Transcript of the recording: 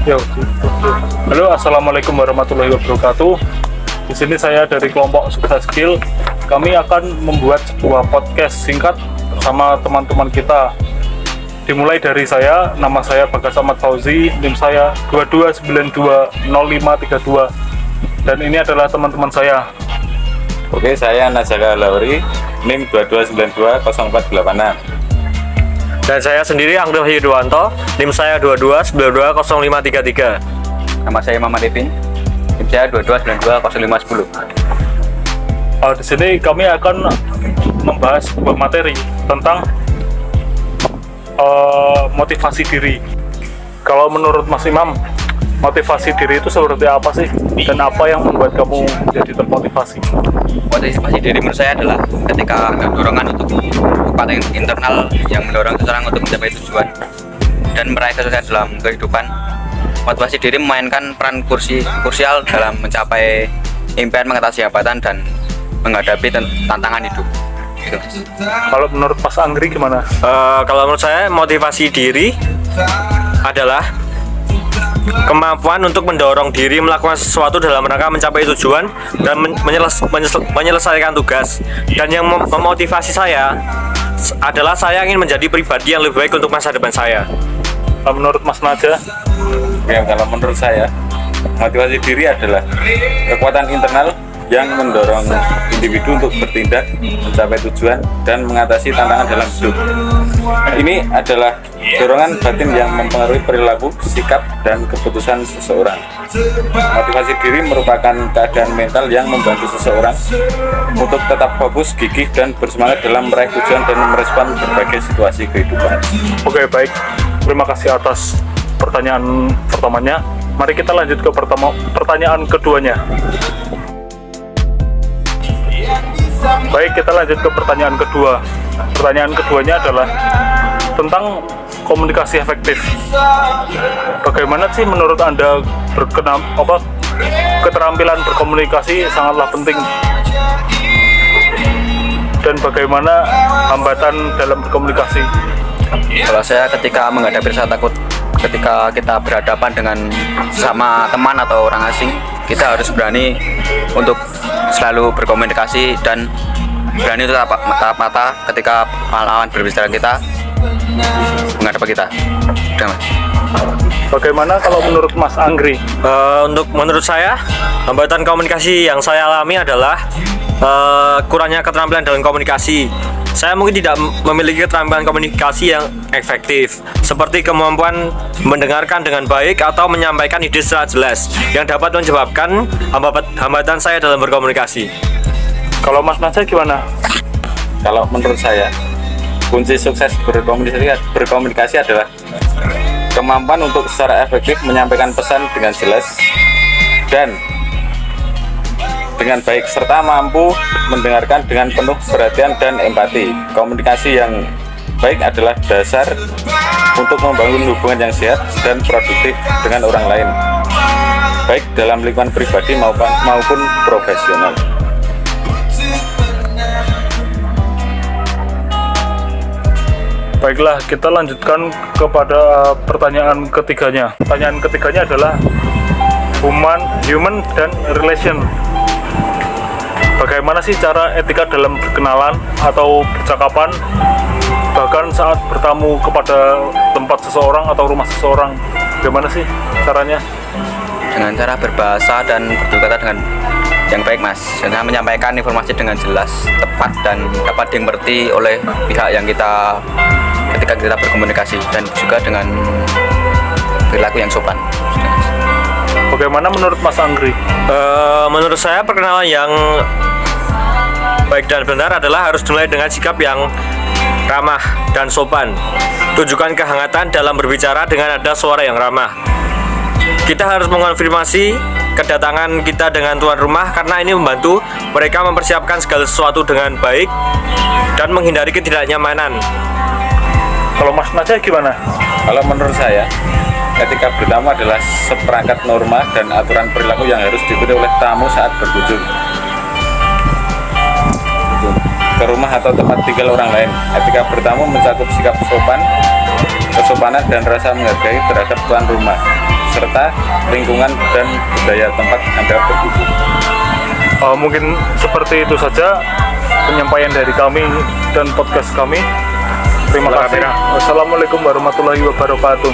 Ya, halo, assalamualaikum warahmatullahi wabarakatuh. Di sini saya dari kelompok Sukses Skill. Kami akan membuat sebuah podcast singkat bersama teman-teman kita. Dimulai dari saya, nama saya Bagas Ahmad Fauzi, NIM saya 22920532. Dan ini adalah teman-teman saya. Oke, saya Nazaka Lauri, NIM 22920486. Dan saya sendiri Anggril Yudowanto, NIM saya 22920533. Nama saya Muhammad Ipin, NIM saya 22920510. Di sini kami akan membahas sebuah materi tentang motivasi diri. Kalau menurut Mas Imam, motivasi diri itu seperti apa sih? Dan apa yang membuat kamu jadi termotivasi? Motivasi diri menurut saya adalah ketika ada dorongan untuk kekuatan internal yang mendorong seseorang untuk mencapai tujuan dan meraih kesuksesan dalam kehidupan. Motivasi diri memainkan peran krusial dalam mencapai impian, mengatasi hambatan, dan menghadapi tantangan hidup. Gitu. Kalau menurut Mas Anggri gimana? Kalau menurut saya, motivasi diri adalah kemampuan untuk mendorong diri melakukan sesuatu dalam rangka mencapai tujuan dan menyelesaikan tugas. Dan yang memotivasi saya adalah saya ingin menjadi pribadi yang lebih baik untuk masa depan saya. Menurut Mas Naja? Ya, kalau menurut saya, motivasi diri adalah kekuatan internal yang mendorong individu untuk bertindak, mencapai tujuan, dan mengatasi tantangan dalam hidup. Ini adalah dorongan batin yang mempengaruhi perilaku, sikap, dan keputusan seseorang. Motivasi diri merupakan keadaan mental yang membantu seseorang untuk tetap fokus, gigih, dan bersemangat dalam meraih tujuan dan merespon berbagai situasi kehidupan. Oke, baik. Terima kasih atas pertanyaan pertamanya. Mari kita lanjut ke pertanyaan keduanya. Baik, kita lanjut ke pertanyaan kedua. Pertanyaan keduanya adalah tentang komunikasi efektif. Bagaimana sih menurut Anda keterampilan berkomunikasi sangatlah penting? Dan bagaimana hambatan dalam berkomunikasi? Kalau saya ketika menghadapi rasa takut, ketika kita berhadapan dengan sama teman atau orang asing, kita harus berani untuk selalu berkomunikasi dan berani untuk tatap mata ketika lawan berbicara kita menghadapi kita. Udah, Mas. Bagaimana kalau menurut Mas Anggri? Menurut saya, hambatan komunikasi yang saya alami adalah kurangnya keterampilan dalam komunikasi. Saya mungkin tidak memiliki keterampilan komunikasi yang efektif, seperti kemampuan mendengarkan dengan baik atau menyampaikan ide secara jelas, yang dapat menyebabkan hambatan saya dalam berkomunikasi. Kalau Mas Naja gimana? Kalau menurut saya, kunci sukses berkomunikasi adalah kemampuan untuk secara efektif menyampaikan pesan dengan jelas dan dengan baik, serta mampu mendengarkan dengan penuh perhatian dan empati. Komunikasi yang baik adalah dasar untuk membangun hubungan yang sehat dan produktif dengan orang lain, baik dalam lingkungan pribadi maupun profesional. Baiklah, kita lanjutkan kepada pertanyaan ketiganya. Pertanyaan ketiganya adalah human dan relation. Bagaimana sih cara etika dalam berkenalan atau percakapan, bahkan saat bertamu kepada tempat seseorang atau rumah seseorang? Bagaimana sih caranya? Dengan cara berbahasa dan bertutur kata dengan yang baik, Mas. Dengan menyampaikan informasi dengan jelas, tepat, dan dapat dimengerti oleh pihak yang ketika kita berkomunikasi, dan juga dengan perilaku yang sopan. Bagaimana menurut Mas Anggri? Menurut saya, perkenalan yang baik dan benar adalah harus dimulai dengan sikap yang ramah dan sopan. Tunjukkan kehangatan dalam berbicara dengan nada suara yang ramah. Kita harus mengonfirmasi kedatangan kita dengan tuan rumah karena ini membantu mereka mempersiapkan segala sesuatu dengan baik dan menghindari ketidaknyamanan. Kalau Mas Naja gimana? Kalau menurut saya, etika bertamu adalah seperangkat norma dan aturan perilaku yang harus diikuti oleh tamu saat berkunjung ke rumah atau tempat tinggal orang lain. Etika bertamu mencakup sikap sopan, kesopanan, dan rasa menghargai terhadap tuan rumah, serta lingkungan dan budaya tempat Anda berhubung. Mungkin seperti itu saja penyampaian dari kami dan podcast kami. Terima kasih. Wassalamualaikum warahmatullahi wabarakatuh.